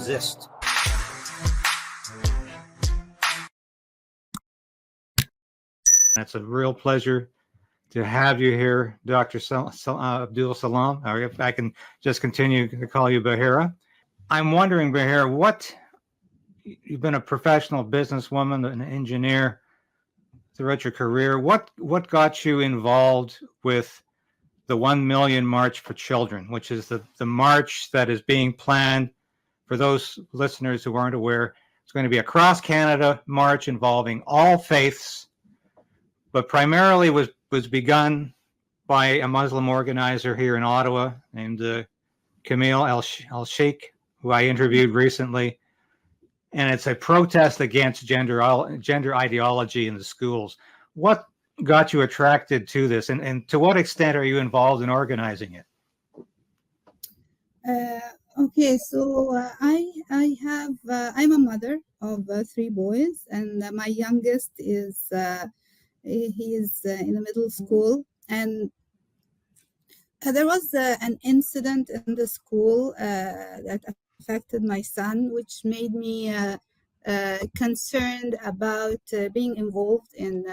exist. It's a real pleasure to have you here, Dr. Abdulsalam, or if I can just continue to call you Bahira. I'm wondering, Bahira, you've been a professional businesswoman, an engineer throughout your career. What got you involved with the 1 Million March for Children, which is the march that is being planned? For those listeners who aren't aware, it's going to be a cross-Canada march involving all faiths, but primarily was begun by a Muslim organizer here in Ottawa named Camille El-Sheikh, who I interviewed recently. And it's a protest against gender ideology in the schools. What got you attracted to this, and to what extent are you involved in organizing it? Okay, so I'm a mother of 3 boys, and my youngest is he is in the middle school, and there was an incident in the school that affected my son, which made me concerned about being involved in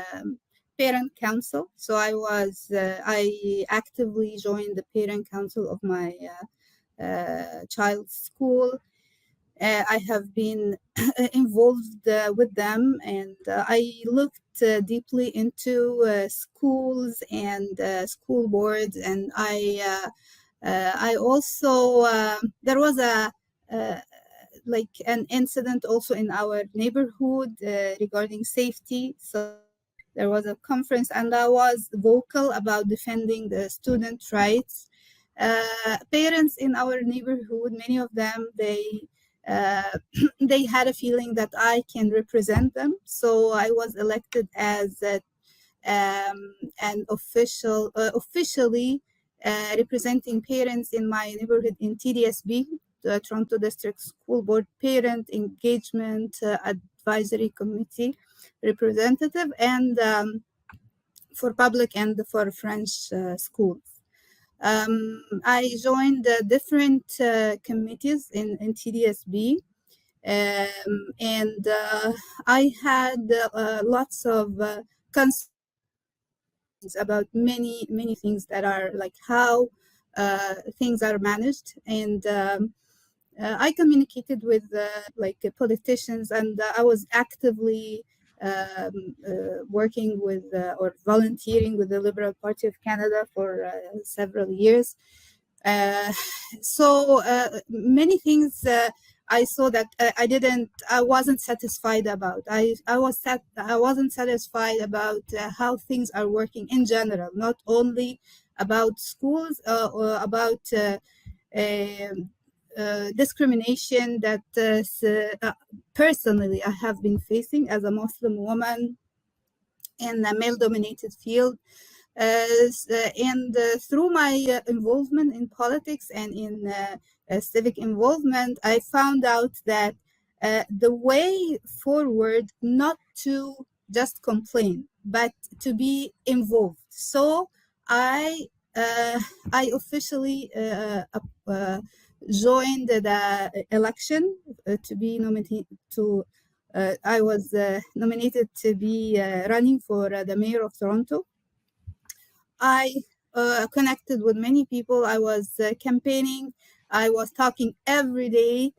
parent council. So I actively joined the parent council of my child's school. I have been involved with them, and I looked deeply into schools and school boards, and I also there was like an incident also in our neighborhood regarding safety. So there was a conference, and I was vocal about defending the student rights. Parents in our neighborhood, many of them, they had a feeling that I can represent them. So I was elected as an officially representing parents in my neighborhood in TDSB, the Toronto District School Board Parent Engagement Advisory Committee representative, and for public and for French schools. I joined different committees in TDSB, and I had lots of concerns about many things that are like how things are managed, and I communicated with politicians, and I was actively working with or volunteering with the Liberal Party of Canada for several years. So many things I saw that I wasn't satisfied about. I wasn't satisfied about how things are working in general, not only about schools or about discrimination that personally I have been facing as a Muslim woman in a male-dominated field. And through my involvement in politics and in civic involvement, I found out that the way forward, not to just complain, but to be involved. So I officially joined the election to be nominated to. I was nominated to be running for the mayor of Toronto. I connected with many people. I was campaigning. I was talking every day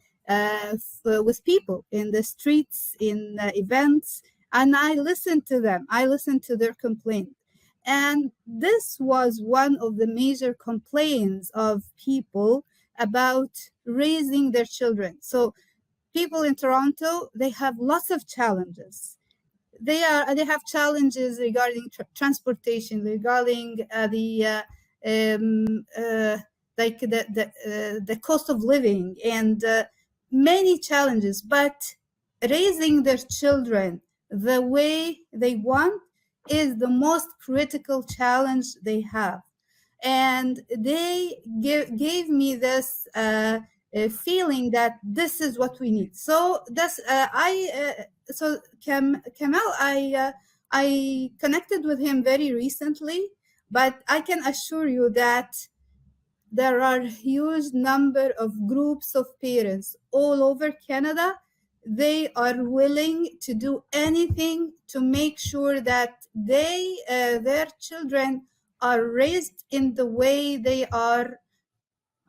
with people in the streets, in events, and I listened to them. I listened to their complaints. And this was one of the major complaints of people about raising their children. So people in Toronto, they have lots of challenges. They have challenges regarding transportation, regarding the cost of living, and many challenges. But raising their children the way they want is the most critical challenge they have. And they gave me this feeling that this is what we need. So that's so Kamal, I connected with him very recently, but I can assure you that there are huge number of groups of parents all over Canada. They are willing to do anything to make sure that their children are raised in the way they are,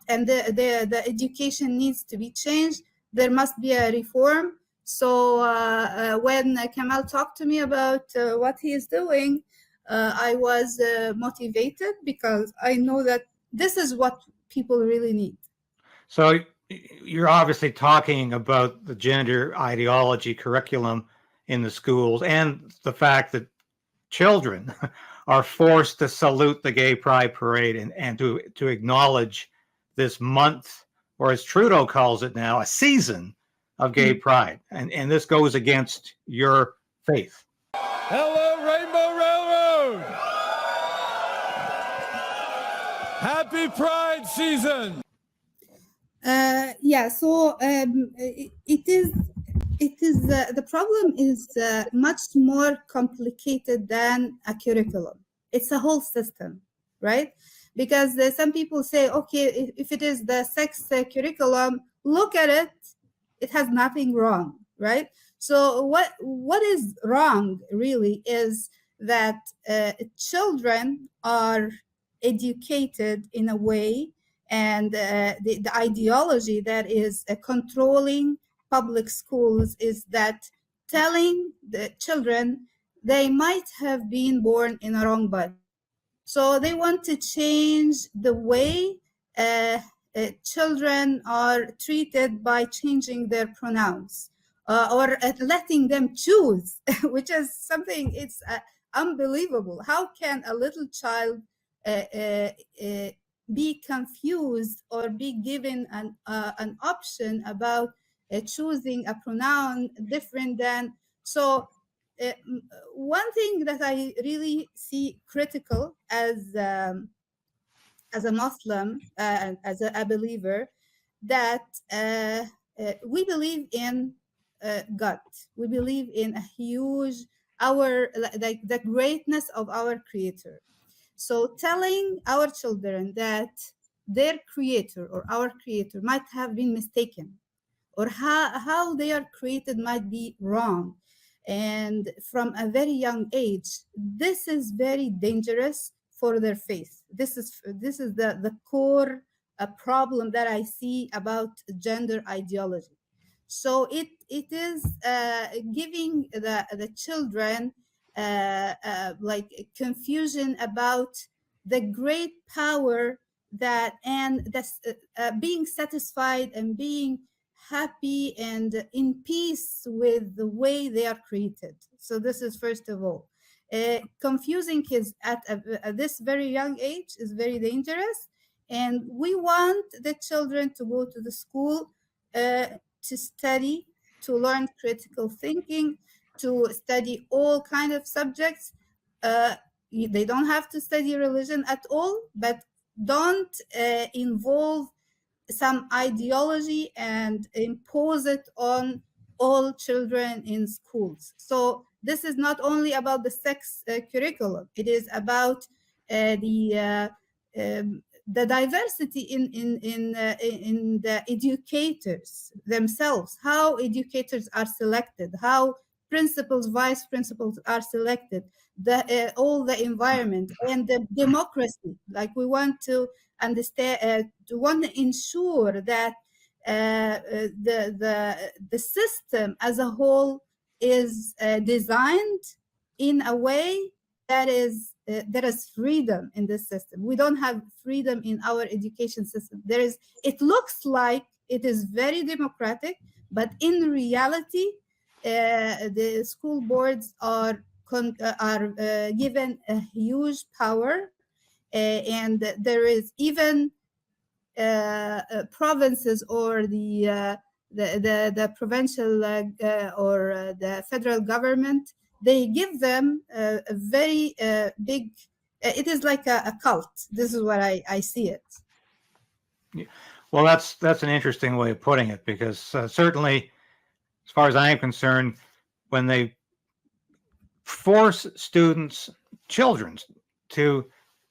and the education needs to be changed. There must be a reform. So when Kamal talked to me about what he is doing, I was motivated because I know that this is what people really need. So you're obviously talking about the gender ideology curriculum in the schools and the fact that children are forced to salute the gay pride parade and to acknowledge this month, or as Trudeau calls it now, a season of gay pride. And this goes against your faith. Hello, Rainbow Railroad! Happy Pride season! Yeah, so it is the problem is much more complicated than a curriculum. It's a whole system, right? Because some people say, okay, if it is the sex curriculum, look at it, it has nothing wrong, right? So what is wrong really is that children are educated in a way, and the ideology that is controlling public schools is that telling the children they might have been born in a wrong body. So they want to change the way children are treated by changing their pronouns or letting them choose, which is something it's unbelievable. How can a little child be confused or be given an option about choosing a pronoun different than? So one thing that I really see critical as a Muslim, as a believer, that we believe in God. We believe in a huge, like the greatness of our Creator. So telling our children that their Creator or our Creator might have been mistaken, or how they are created might be wrong, and from a very young age, this is very dangerous for their faith. This is the core problem that I see about gender ideology. So it is giving the children like confusion about the great power that, and that's being satisfied and being happy and in peace with the way they are created. So this is first of all. Confusing kids at this very young age is very dangerous, and we want the children to go to the school to study, to learn critical thinking, to study all kind of subjects. They don't have to study religion at all, but don't involve some ideology and impose it on all children in schools. So this is not only about the sex curriculum, it is about the diversity in the educators themselves, how educators are selected, how principals, vice principals are selected, all the environment and the democracy. Like we want to understand, to want to ensure that the system as a whole is designed in a way that is there is freedom in this system. We don't have freedom in our education system. There is, it looks like it is very democratic, but in reality, the school boards are given a huge power, and there is even provinces or the provincial or the federal government, they give them a very big, it is like a cult. This is what I see it. Well, that's an interesting way of putting it, because certainly, as far as I am concerned, when they force students, children, to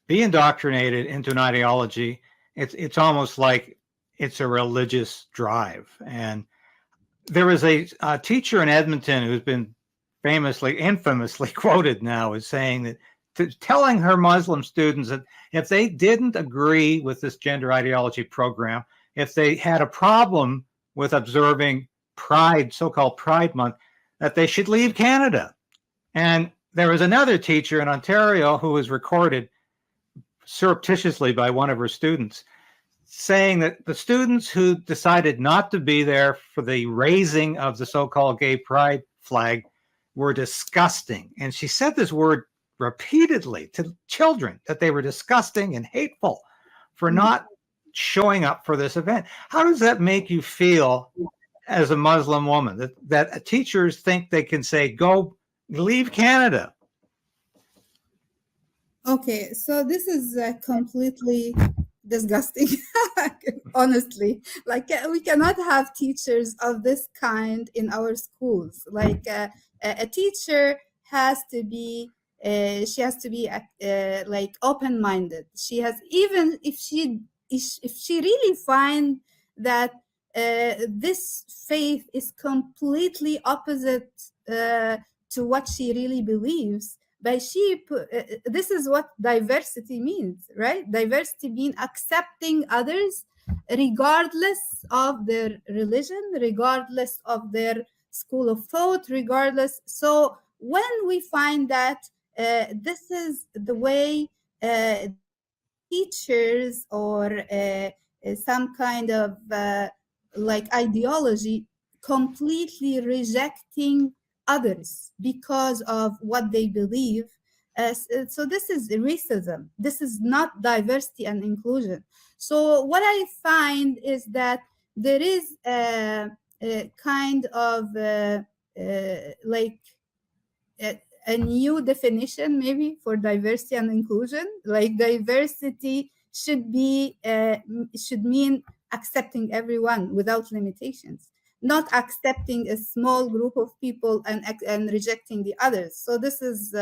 be indoctrinated into an ideology it's almost like it's a religious drive. And there was a teacher in Edmonton who's been infamously quoted now as saying that, telling her Muslim students that if they didn't agree with this gender ideology program, if they had a problem with observing Pride, so-called Pride Month, that they should leave Canada. And there was another teacher in Ontario who was recorded surreptitiously by one of her students saying that the students who decided not to be there for the raising of the so-called gay pride flag were disgusting. And she said this word repeatedly to children, that they were disgusting and hateful for not showing up for this event. How does that make you feel as a Muslim woman, that teachers think they can say, go leave Canada? Okay, so this is completely disgusting, honestly. Like, we cannot have teachers of this kind in our schools. Like, a teacher has to be, she has to be like open-minded. She has, even if she really finds that this faith is completely opposite to what she really believes, but this is what diversity means, right? Diversity means accepting others regardless of their religion, regardless of their school of thought, regardless. So when we find that this is the way teachers or some kind of like ideology completely rejecting others because of what they believe. So this is racism. This is not diversity and inclusion. So what I find is that there is a kind of like a new definition maybe for diversity and inclusion. Like, diversity should mean accepting everyone without limitations, not accepting a small group of people and rejecting the others. So this is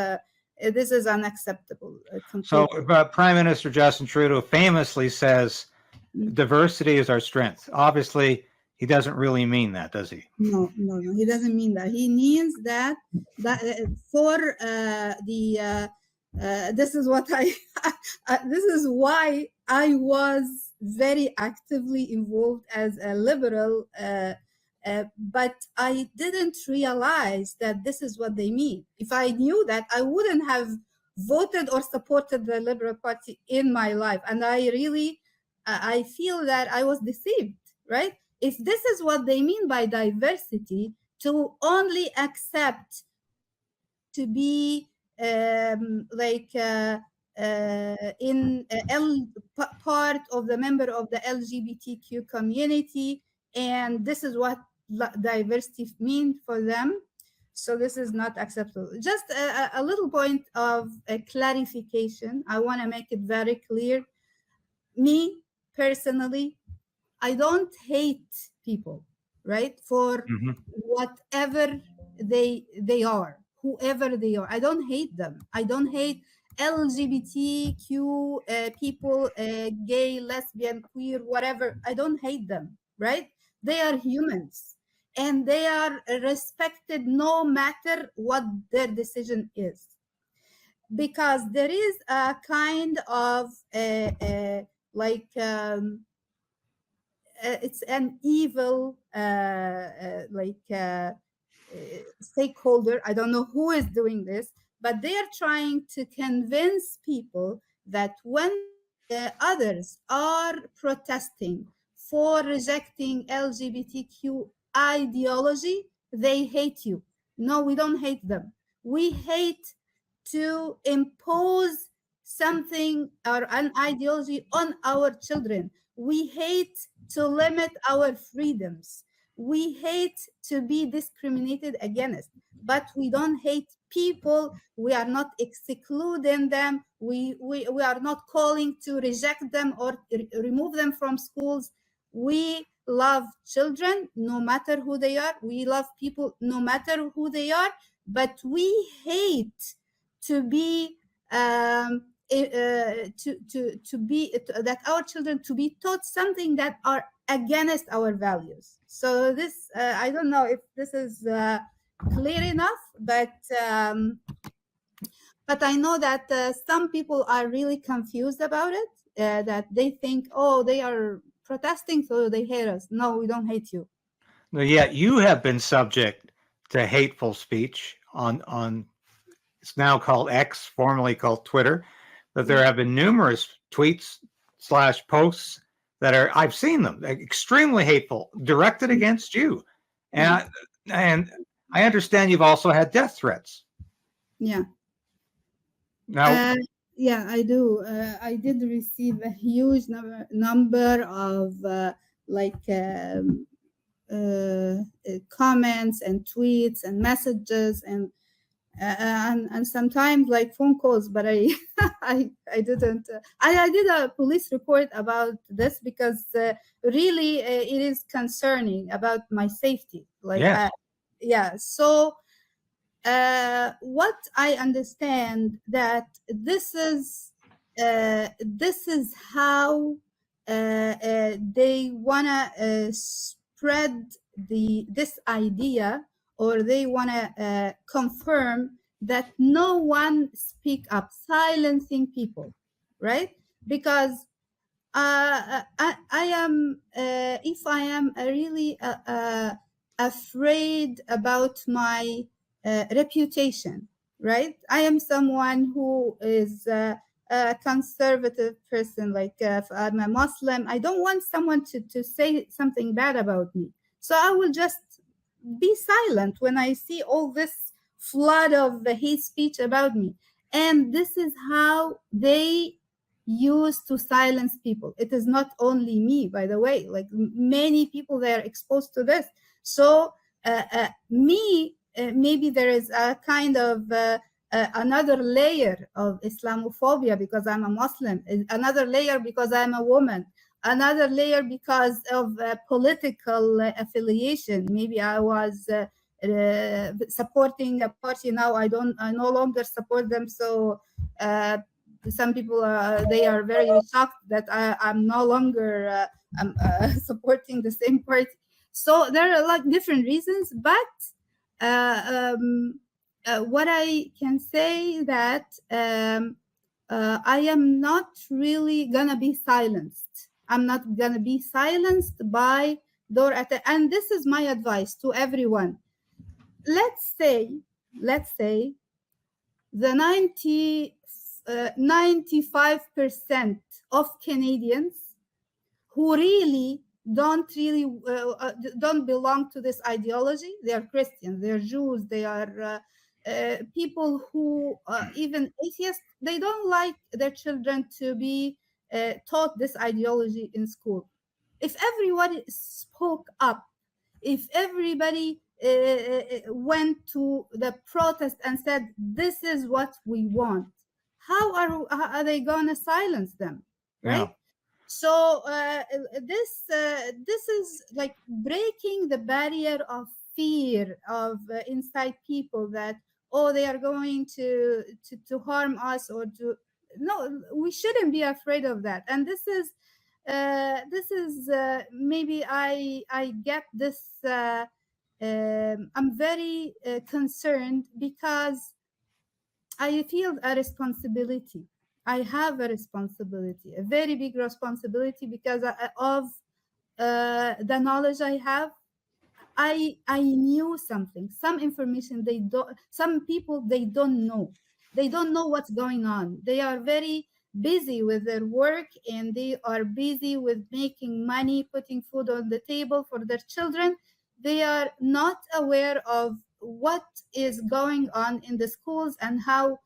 unacceptable. So Prime Minister Justin Trudeau famously says diversity is our strength. Obviously, he doesn't really mean that, does he? No, he doesn't mean that. He means that for this is what this is why I was very actively involved as a liberal, but I didn't realize that this is what they mean. If I knew that, I wouldn't have voted or supported the Liberal Party in my life. And I really, I feel that I was deceived, right? If this is what they mean by diversity, to only accept to be like in part of the member of the LGBTQ community, and this is what diversity means for them. So this is not acceptable. Just a little point of clarification. I want to make it very clear. Me personally, I don't hate people, right? For whatever they are, whoever they are. I don't hate them. I don't hate LGBTQ people, gay, lesbian, queer, whatever. I don't hate them, right? They are humans, and they are respected no matter what their decision is. Because there is a kind of like it's an evil stakeholder. I don't know who is doing this, but they are trying to convince people that when others are protesting for rejecting LGBTQ ideology, they hate you. No, we don't hate them. We hate to impose something or an ideology on our children. We hate to limit our freedoms. We hate to be discriminated against, but we don't hate people. We are not excluding them. We are not calling to reject them or remove them from schools. We love children no matter who they are. We love people no matter who they are, but we hate to be that our children to be taught something that are against our values. So this, I don't know if this is clear enough, but I know that some people are really confused about it, that they think, oh, they are protesting, so they hate us. No, we don't hate you. Yet you have been subject to hateful speech on it's now called X, formerly called Twitter, that there have been numerous tweets / posts that are, I've seen them, extremely hateful, directed against you. And I understand you've also had death threats. Yeah. Now, yeah, I do. I did receive a huge number of comments and tweets and messages and sometimes like phone calls, but I I didn't. I did a police report about this because really it is concerning about my safety. Like, yes. So what I understand that this is how they wanna spread this idea, or they wanna confirm that no one speak up, silencing people, right? Because I am, if I am really afraid about my reputation, right? I am someone who is a conservative person, like if I'm a Muslim, I don't want someone to say something bad about me. So I will just be silent when I see all this flood of hate speech about me. And this is how they used to silence people. It is not only me, by the way, like many people, they are exposed to this. So maybe there is a kind of another layer of Islamophobia because I'm a Muslim, another layer because I'm a woman, another layer because of political affiliation. Maybe I was supporting a party, now I no longer support them. So some people they are very shocked that I'm no longer supporting the same party. So there are like different reasons, but what I can say that I am not really gonna be silenced. I'm not gonna be silenced by door attack. And this is my advice to everyone. Let's say the 95% of Canadians who really don't belong to this ideology. They are Christians, they are Jews, they are people who even atheists. They don't like their children to be taught this ideology in school. If everybody spoke up, if everybody went to the protest and said, this is what we want, how are they going to silence them, right? Yeah. So this is like breaking the barrier of fear of inside people that, oh, they are going to harm us, or to, no, we shouldn't be afraid of that. And this is maybe I get this. I'm very concerned because I feel a responsibility. I have a responsibility, a very big responsibility, because of the knowledge I have. I knew something, some information some people, they don't know. They don't know what's going on. They are very busy with their work, and they are busy with making money, putting food on the table for their children. They are not aware of what is going on in the schools and how.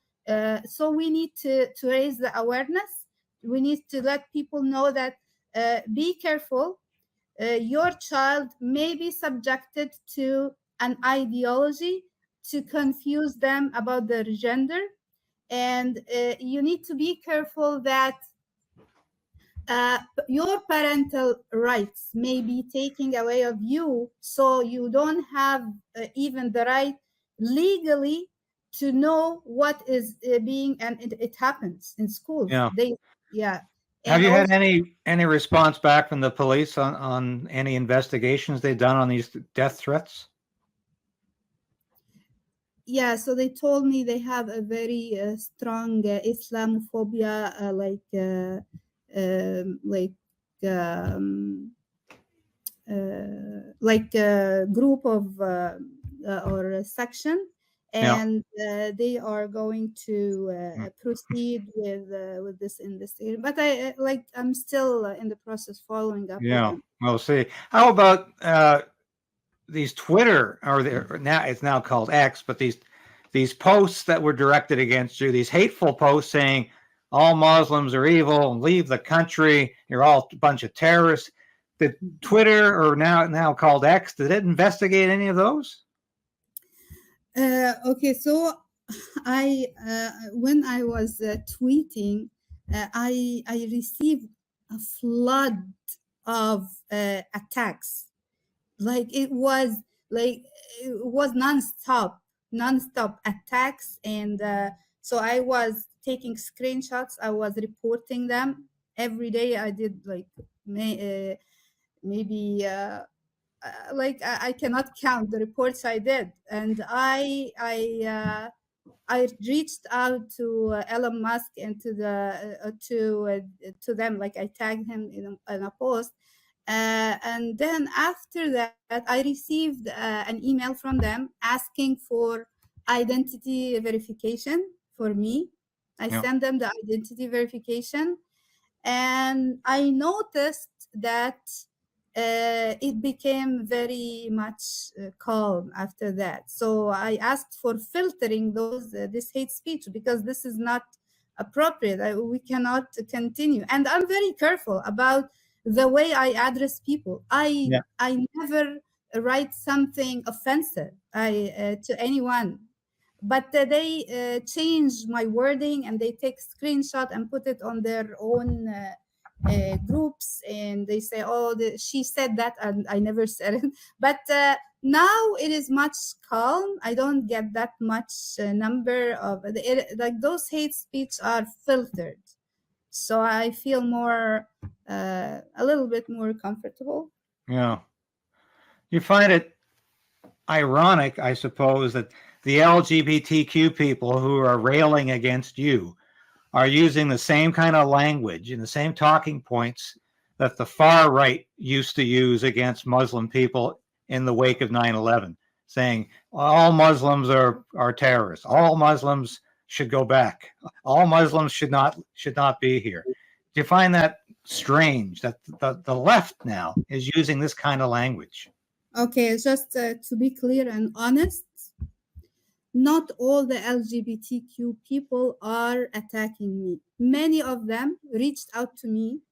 So we need to raise the awareness. We need to let people know that be careful. Your child may be subjected to an ideology to confuse them about their gender. And you need to be careful that your parental rights may be taken away of you, so you don't have even the right legally to know what is being, and it happens in schools. Yeah. Yeah. Have And you had also, any response back from the police on any investigations they've done on these death threats? yeah, so they told me they have a very strong Islamophobia, um, like a group of or a section, Yeah. and they are going to proceed with this investigation. But I'm still in the process following up with Yeah. them. We'll see. How about these Twitter, or now it's now called X, but these posts that were directed against you, these hateful posts saying all Muslims are evil and leave the country, you're all a bunch of terrorists. Did Twitter, or now called X, did it investigate any of those? Okay, so I when I was tweeting, I received a flood of attacks. Like it was nonstop attacks, and so I was taking screenshots. I was reporting them every day. I did like maybe. I cannot count the reports I did, and I reached out to Elon Musk and to them. Like I tagged him in a post, and then after that, I received an email from them asking for identity verification for me. I Yeah. sent them the identity verification, and I noticed that it became very much calm after that. So I asked for filtering this hate speech, because this is not appropriate. We cannot continue. And I'm very careful about the way I address people. Yeah. I never write something offensive to anyone, but they change my wording, and they take screenshot and put it on their own groups, and they say, oh, she said that and I never said it. But now it is much calm. I don't get that much number of like those hate speech are filtered, so I feel more a little bit more comfortable. Yeah. You find it ironic, I suppose, that the LGBTQ people who are railing against you are using the same kind of language and the same talking points that the far right used to use against Muslim people in the wake of 9/11, saying all Muslims are terrorists, all Muslims should go back, all Muslims should not be here. Do you find that strange that the left now is using this kind of language? Okay, just to be clear and honest, not all the LGBTQ people are attacking me. Many of them reached out to me.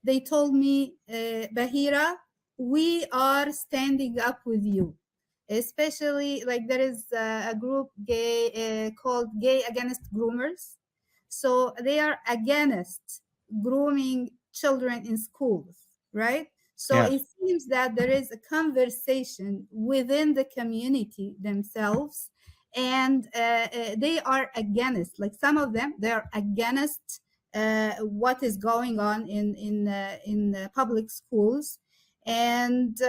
They told me, Bahira, we are standing up with you. Especially, like, there is a group called Gay Against Groomers. So they are against grooming children in schools, right? So Yes. it seems that there is a conversation within the community themselves, and they are against, like some of them, they are against what is going on in public schools, and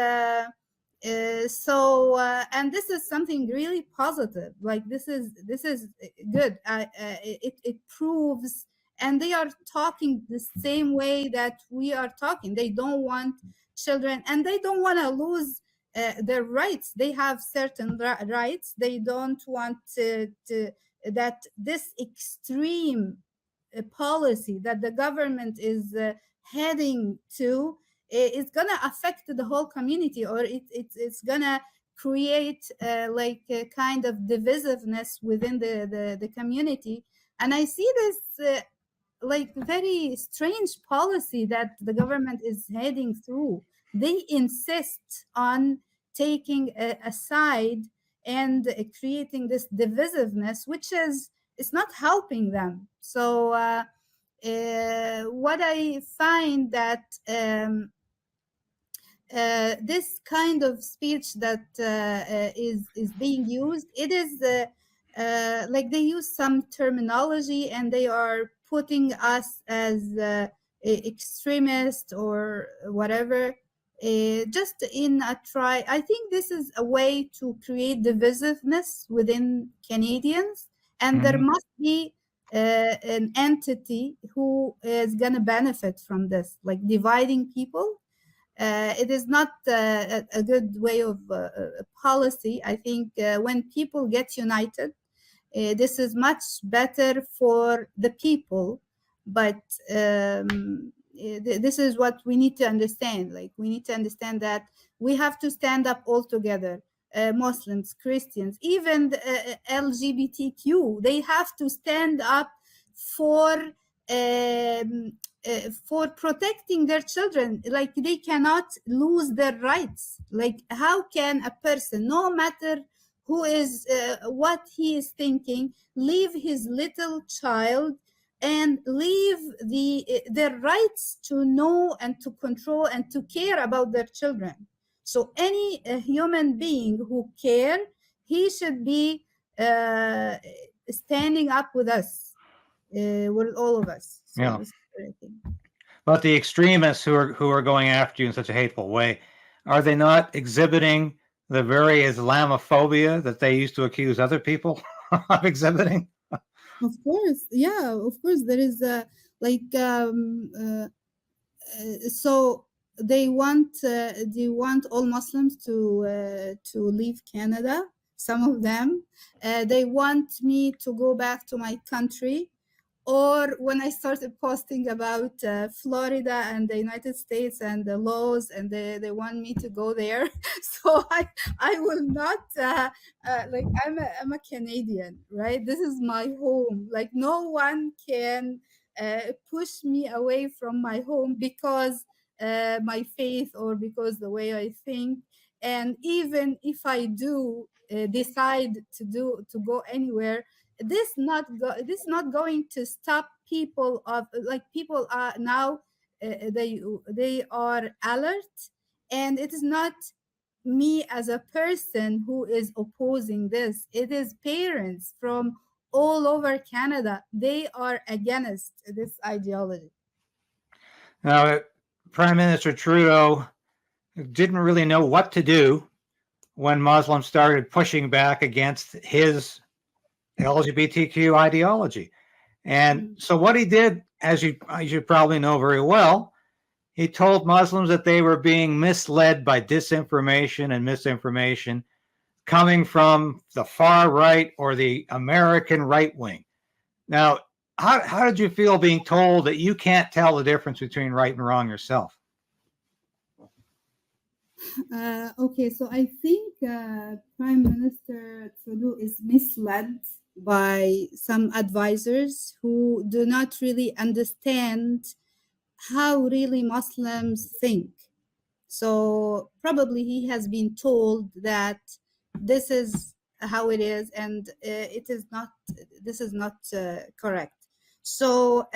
and this is something really positive. Like this is good. It proves, and they are talking the same way that we are talking. They don't want children, and they don't want to lose their rights. They have certain rights. They don't want that this extreme policy that the government is heading to is going to affect the whole community, or it's going to create like a kind of divisiveness within the community. And I see this like very strange policy that the government is heading through. They insist on taking a side and creating this divisiveness, which is it's not helping them. So what I find that this kind of speech that is being used, it is like they use some terminology and they are putting us as extremist or whatever, just in a try. I think this is a way to create divisiveness within Canadians, and there Mhm. must be an entity who is going to benefit from this, like dividing people. It is not a good way of policy. I think when people get united, this is much better for the people, but this is what we need to understand. Like, we need to understand that we have to stand up all together. Muslims, Christians, even the, LGBTQ, they have to stand up for protecting their children. Like, they cannot lose their rights. Like, how can a person, no matter who is what he is thinking, leave his little child and leave their rights to know and to control and to care about their children? So any human being who care, he should be uh, standing up with us, with all of us. So Yeah. this is what I think. But the extremists who are going after you in such a hateful way, are they not exhibiting the very Islamophobia that they used to accuse other people of exhibiting? Of course, yeah, of course. There is so they want all Muslims to leave Canada. Some of them, they want me to go back to my country. Or when I started posting about Florida and the United States and the laws, and they want me to go there. So I will not, like, I'm a Canadian, right? This is my home. Like, no one can push me away from my home because my faith or because the way I think. And even if I do decide to go anywhere, this not going to stop people of, like, people are now they are alert, and it is not me as a person who is opposing this. It is parents from all over Canada. They are against this ideology. Now, Prime Minister Trudeau didn't really know what to do when Muslims started pushing back against his LGBTQ ideology. And so what he did, as you probably know very well, he told Muslims that they were being misled by disinformation and misinformation coming from the far right or the American right wing. Now, how did you feel being told that you can't tell the difference between right and wrong yourself? Okay, so I think Prime Minister Trudeau is misled by some advisors who do not really understand how really Muslims think. So probably he has been told that this is how it is, and it is not. This is not correct. So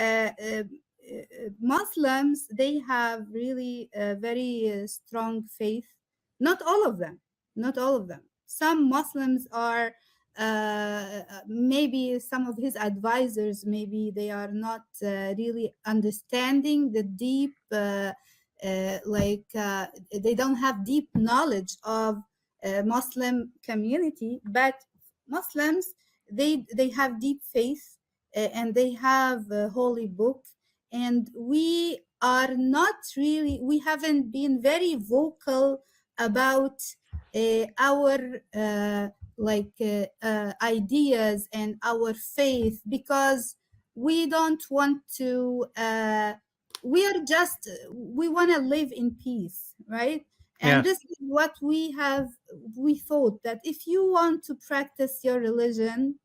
Muslims, they have really a very strong faith. Not all of them. Not all of them. Some Muslims are maybe some of his advisors, maybe they are not really understanding the deep they don't have deep knowledge of Muslim community. But Muslims, they have deep faith, and they have a holy book, and we are not really, we haven't been very vocal about our ideas and our faith, because we don't want to we want to live in peace, right? And Yes. this is what we thought, that if you want to practice your religion,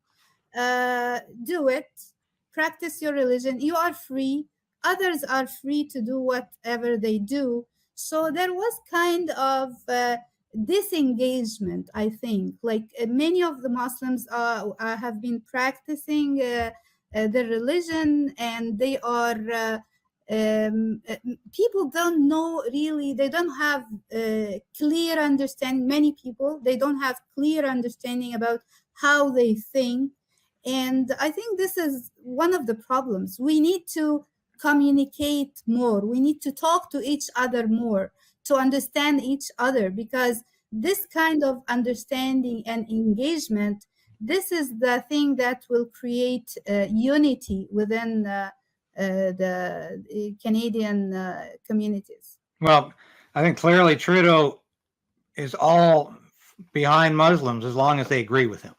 do it, practice your religion, you are free, others are free to do whatever they do. So there was kind of disengagement, I think. Like many of the Muslims have been practicing their religion, and they are people don't know really, they don't have clear understanding. Many people, they don't have clear understanding about how they think. And I think this is one of the problems. We need to communicate more. We need to talk to each other more to understand each other, because this kind of understanding and engagement, this is the thing that will create unity within the Canadian communities. Well, I think clearly Trudeau is all behind Muslims as long as they agree with him.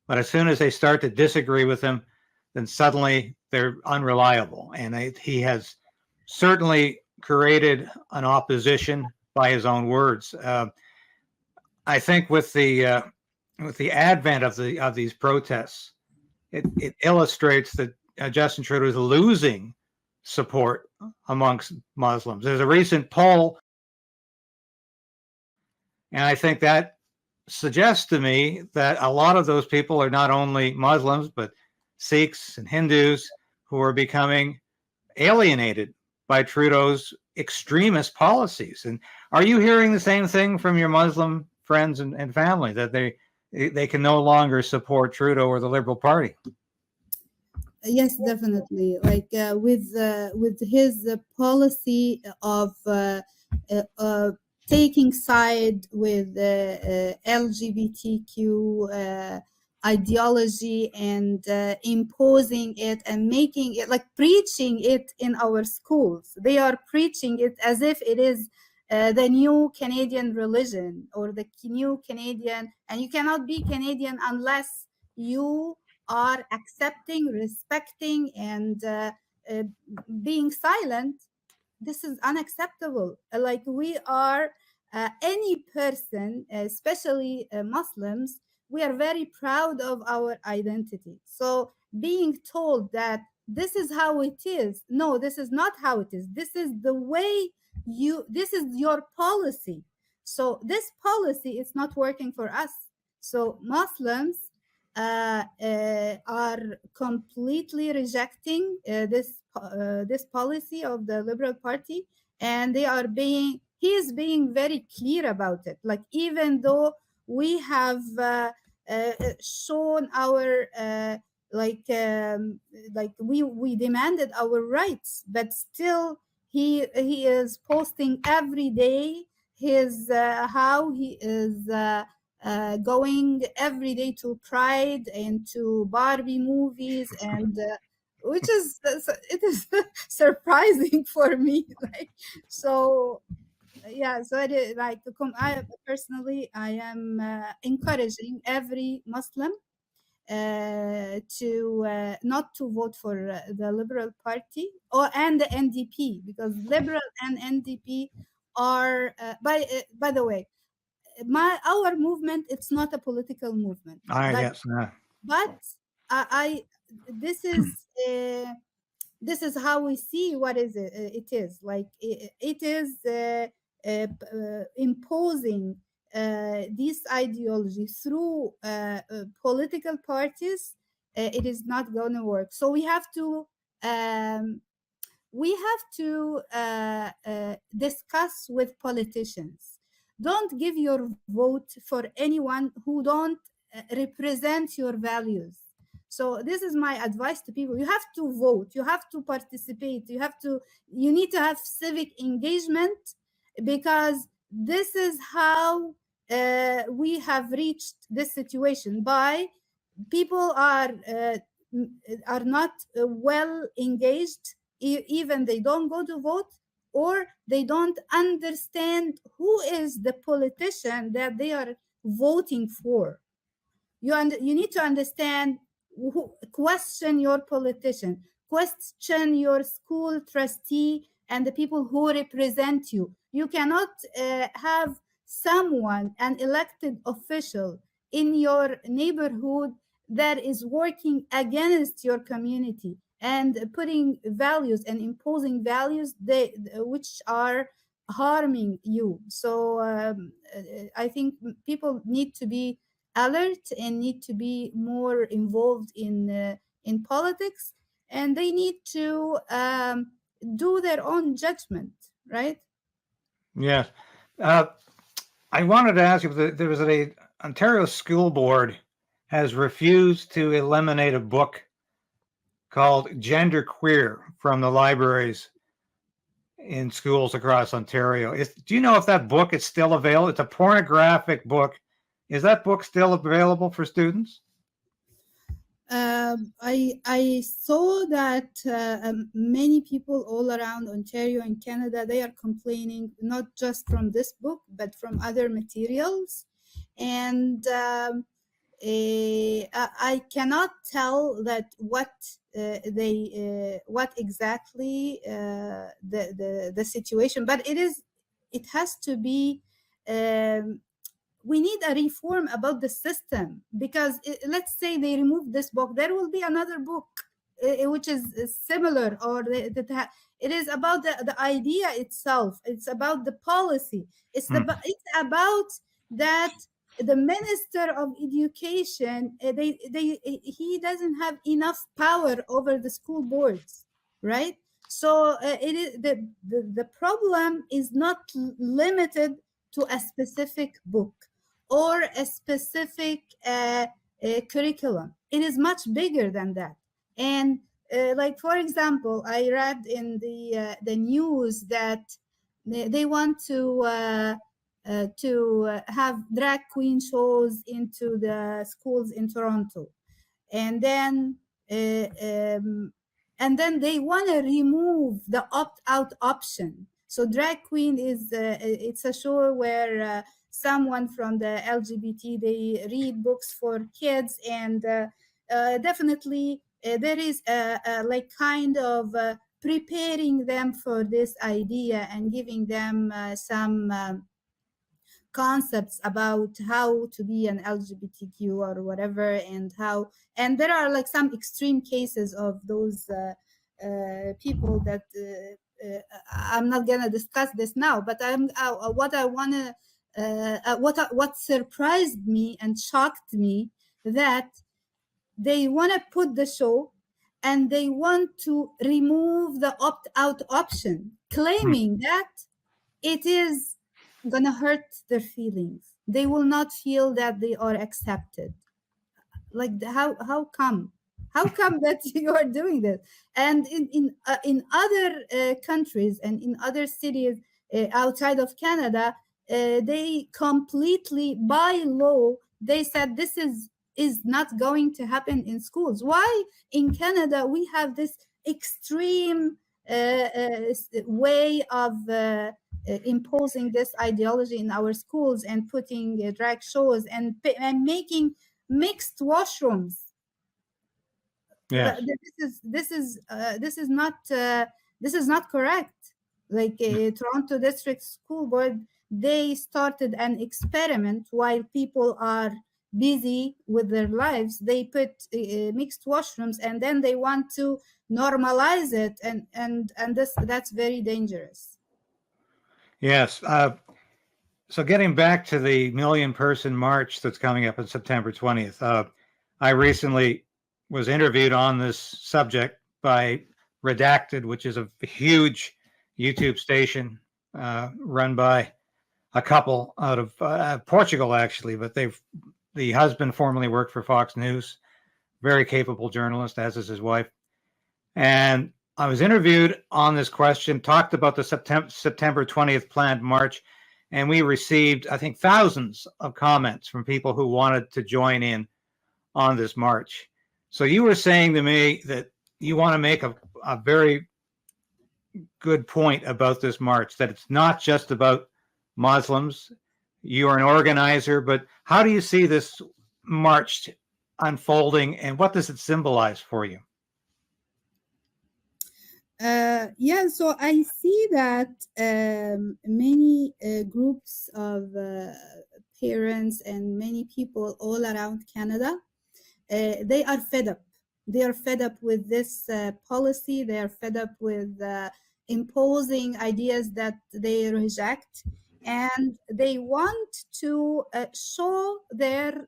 But as soon as they start to disagree with him, then suddenly they're unreliable. And he has certainly created an opposition by his own words. I think with the advent of these protests, it illustrates that Justin Trudeau is losing support amongst Muslims. There's a recent poll, and I think that suggests to me that a lot of those people are not only Muslims, but Sikhs and Hindus who are becoming alienated by Trudeau's extremist policies. And are you hearing the same thing from your Muslim friends and family, that they can no longer support Trudeau or the Liberal Party? Yes, definitely. Like with his policy of taking side with LGBTQ ideology and imposing it and making it, like preaching it in our schools. They are preaching it as if it is the new Canadian religion or the new Canadian, and you cannot be Canadian unless you are accepting, respecting, and being silent. This is unacceptable. Like we are, any person, especially Muslims, we are very proud of our identity. So being told that this is how it is, no, this is not how it is. This is the way this is your policy. So this policy is not working for us. So Muslims are completely rejecting this policy of the Liberal Party, and he is being very clear about it. Like even though we have shown our we demanded our rights, but still he is posting every day his how he is going every day to Pride and to Barbie movies, and which is it is surprising for me. Like so, yeah. So it is like I personally, I am encouraging every Muslim to not to vote for the Liberal Party and the NDP, because Liberal and NDP are by the way, our movement, it's not a political movement, Yes. but I this is how we see what is it is like it is imposing this ideology through political parties. It is not going to work. So we have to discuss with politicians. Don't give your vote for anyone who don't represent your values. So this is my advice to people. You have to vote, you have to participate, you need to have civic engagement, because this is how we have reached this situation. By people are not well engaged, even they don't go to vote, or they don't understand who is the politician that they are voting for. You need to understand, question your politician, question your school trustee and the people who represent you. You cannot have someone, an elected official in your neighborhood, that is working against your community and putting values and imposing values which are harming you. So I think people need to be alert and need to be more involved in politics, and they need to do their own judgment, right? Yes. I wanted to ask you, there was a Ontario School Board has refused to eliminate a book called Gender Queer from the libraries in schools across Ontario. Do you know if that book is still available? It's a pornographic book. Is that book still available for students? I saw that many people all around Ontario and Canada, they are complaining not just from this book but from other materials, and I cannot tell that what what exactly the situation, but it has to be. We need a reform about the system, because let's say they remove this book, there will be another book which is similar, or it is about the idea itself. It's about the policy. It's about that the Minister of Education, he doesn't have enough power over the school boards, right? So it is the problem is not limited to a specific book or a specific curriculum. It is much bigger than that. And like, for example, I read in the news that they want to have drag queen shows into the schools in Toronto, and then they want to remove the opt-out option. So drag queen is it's a show where someone from the LGBT, they read books for kids, and definitely there is like kind of preparing them for this idea and giving them some concepts about how to be an LGBTQ or whatever, and there are like some extreme cases of those people that I'm not gonna discuss this now, but what I wanna what surprised me and shocked me, that they want to put the show and they want to remove the opt-out option, claiming that it is gonna hurt their feelings. They will not feel that they are accepted. Like how come that you are doing this? And in other countries and in other cities outside of Canada, they completely by law they said this is not going to happen in schools. Why in Canada we have this extreme way of imposing this ideology in our schools and putting drag shows and making mixed washrooms? Yes. This is not correct. Like Toronto District School Board, they started an experiment while people are busy with their lives. They put mixed washrooms, and then they want to normalize it, and that's very dangerous. Yes. So getting back to the million-person march that's coming up on September 20th, I recently was interviewed on this subject by Redacted, which is a huge YouTube station run by a couple out of Portugal, actually, but the husband formerly worked for Fox News, very capable journalist, as is his wife. And I was interviewed on this question, talked about the September 20th planned march, and we received, I think, thousands of comments from people who wanted to join in on this march. So you were saying to me that you want to make a very good point about this march, that it's not just about Muslims. You are an organizer, but how do you see this march unfolding, and what does it symbolize for you? Yeah, so I see that many groups of parents and many people all around Canada, they are fed up. They are fed up with this policy. They are fed up with imposing ideas that they reject, and they want to show their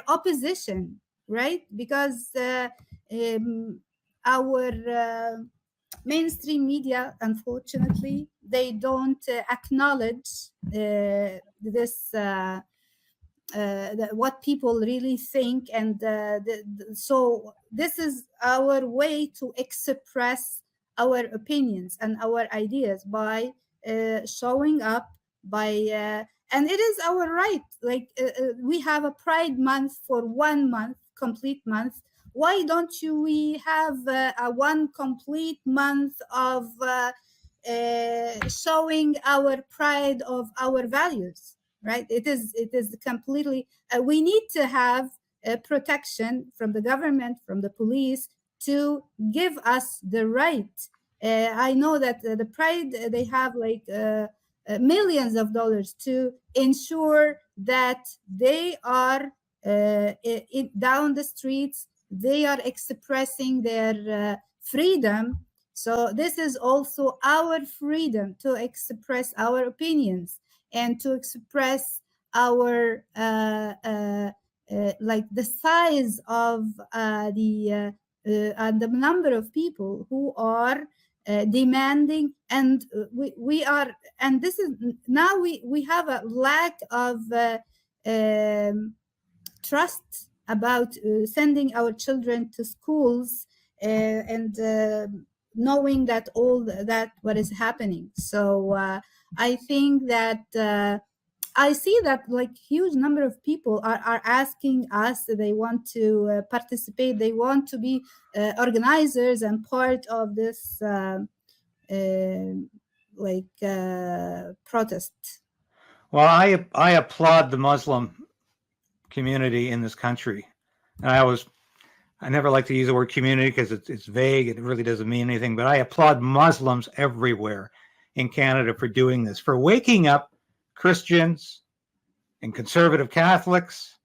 opposition, right? Because our mainstream media, unfortunately, they don't acknowledge this what people really think, and so this is our way to express our opinions and our ideas by showing up, by and it is our right. Like we have a Pride Month for 1 month, complete month. Why don't we have a one complete month of showing our pride of our values? Right? It is completely. We need to have protection from the government, from the police, to give us the right. I know that the Pride, they have like millions of dollars to ensure that they are down the streets, they are expressing their freedom. So this is also our freedom to express our opinions and to express our like the size of the number of people who are demanding, and we are, and this is now we have a lack of trust about sending our children to schools and knowing that all that what is happening. So I think that I see that like huge number of people are asking us, they want to participate, they want to be organizers and part of this protest. Well, I applaud the Muslim community in this country. And I never like to use the word community because it's vague. It really doesn't mean anything. But I applaud Muslims everywhere in Canada for doing this, for waking up Christians and conservative Catholics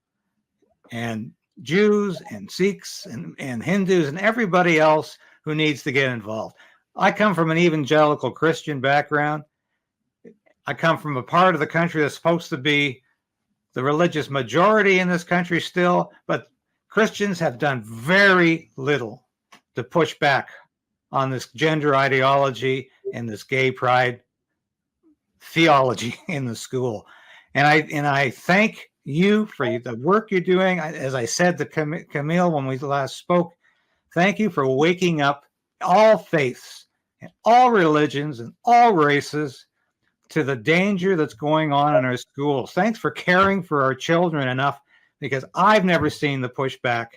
and Jews and Sikhs and Hindus and everybody else who needs to get involved. I come from an evangelical Christian background. I come from a part of the country that's supposed to be the religious majority in this country still, but Christians have done very little to push back on this gender ideology and this gay pride theology in the school. And I thank you for the work you're doing. As I said to Camille when we last spoke, thank you for waking up all faiths and all religions and all races to the danger that's going on in our schools. Thanks for caring for our children enough, because I've never seen the pushback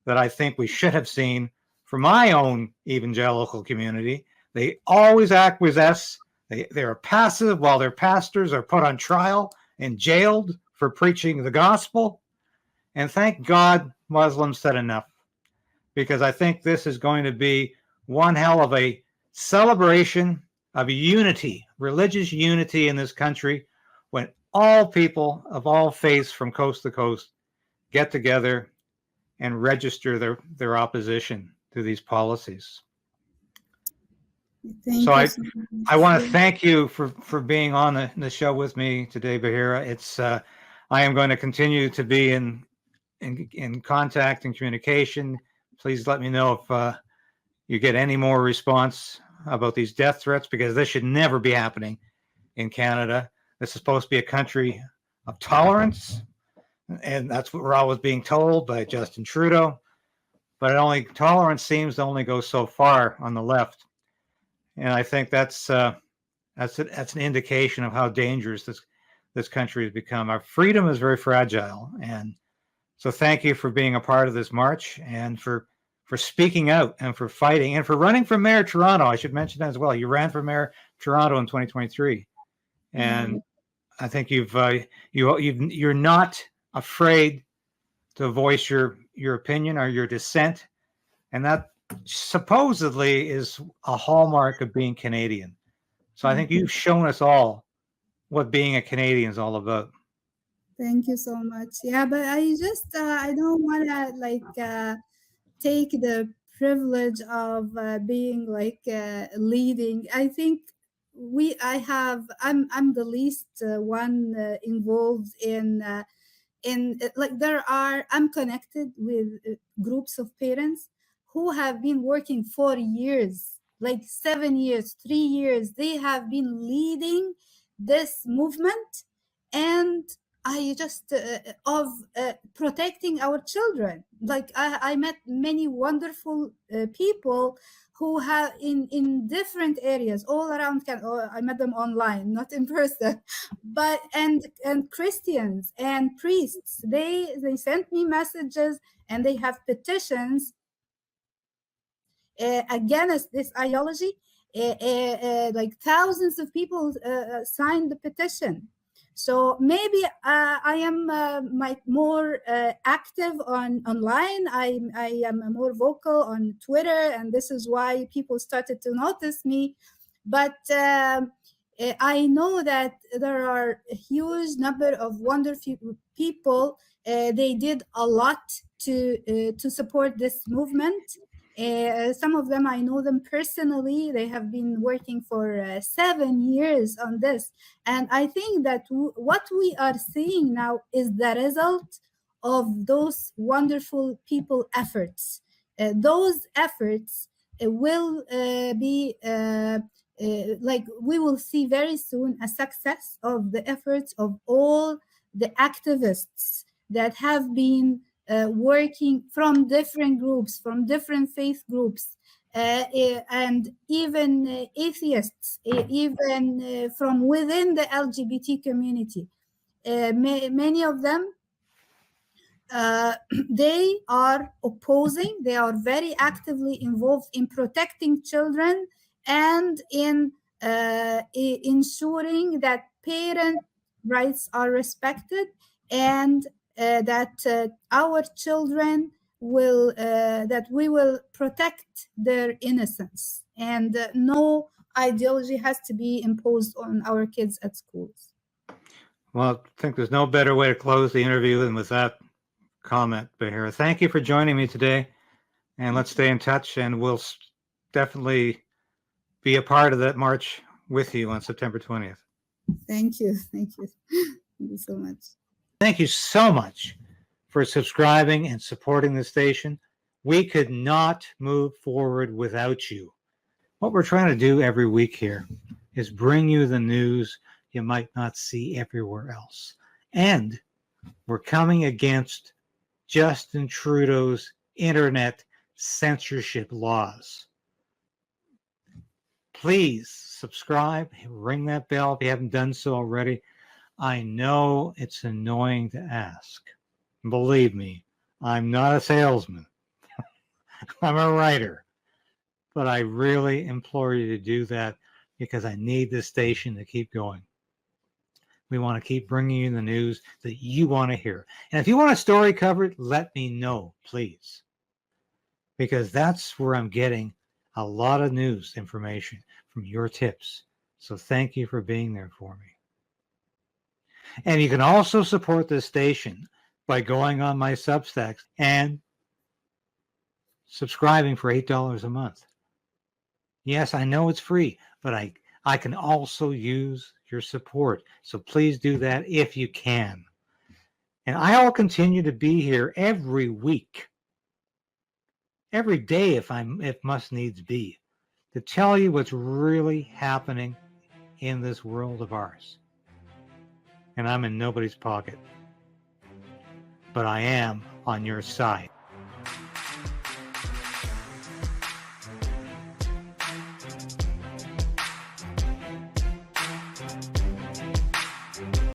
that I think we should have seen from my own evangelical community. They always acquiesce. They're passive while their pastors are put on trial and jailed for preaching the gospel. And thank God Muslims said enough, because I think this is going to be one hell of a celebration of unity, religious unity in this country, when all people of all faiths from coast to coast get together and register their opposition to these policies. I want to thank you for being on the show with me today, Bahira. It's I am going to continue to be in contact and communication. Please let me know if you get any more response about these death threats, because this should never be happening in Canada. This is supposed to be a country of tolerance, and that's what we're always being told by Justin Trudeau. But tolerance seems to only go so far on the left, and I think that's an indication of how dangerous this country has become. Our freedom is very fragile, and so thank you for being a part of this march and for speaking out and for fighting and for running for mayor of Toronto. I should mention that as well. You ran for mayor of Toronto in 2023, and I think you're not afraid to voice your opinion or your dissent, and that supposedly is a hallmark of being Canadian. So I think you've shown us all what being a Canadian is all about. Thank you so much. Yeah, but I just I don't want to take the privilege of being leading. I think I'm the least one involved in I'm connected with groups of parents who have been working for years, like 7 years, 3 years. They have been leading this movement, and I just of protecting our children. Like I met many wonderful people who have in different areas all around I met them online, not in person, but and Christians and priests, they sent me messages, and they have petitions against this ideology. Like thousands of people signed the petition. So maybe I am more active online. I am more vocal on Twitter, and this is why people started to notice me. But I know that there are a huge number of wonderful people. They did a lot to support this movement. Some of them, I know them personally. They have been working for 7 years on this. And I think that what we are seeing now is the result of those wonderful people efforts. Those efforts will be like we will see very soon a success of the efforts of all the activists that have been working from different groups, from different faith groups, and even atheists, even from within the LGBT community. Many of them, they are opposing, they are very actively involved in protecting children and in ensuring that parent rights are respected, and that our children will, that we will protect their innocence, and no ideology has to be imposed on our kids at schools. Well, I think there's no better way to close the interview than with that comment, Bahira. Thank you for joining me today, and let's stay in touch, and we'll definitely be a part of that march with you on September 20th. Thank you. Thank you. Thank you so much. Thank you so much for subscribing and supporting the station. We could not move forward without you. What we're trying to do every week here is bring you the news you might not see everywhere else. And we're coming against Justin Trudeau's internet censorship laws. Please subscribe, ring that bell if you haven't done so already. I know it's annoying to ask. Believe me, I'm not a salesman. I'm a writer. But I really implore you to do that because I need this station to keep going. We want to keep bringing you the news that you want to hear. And if you want a story covered, let me know, please. Because that's where I'm getting a lot of news information from your tips. So thank you for being there for me. And you can also support this station by going on my Substacks and subscribing for $8 a month. Yes, I know it's free, but I can also use your support. So please do that if you can. And I'll continue to be here every week, every day if must needs be, to tell you what's really happening in this world of ours. And I'm in nobody's pocket, but I am on your side.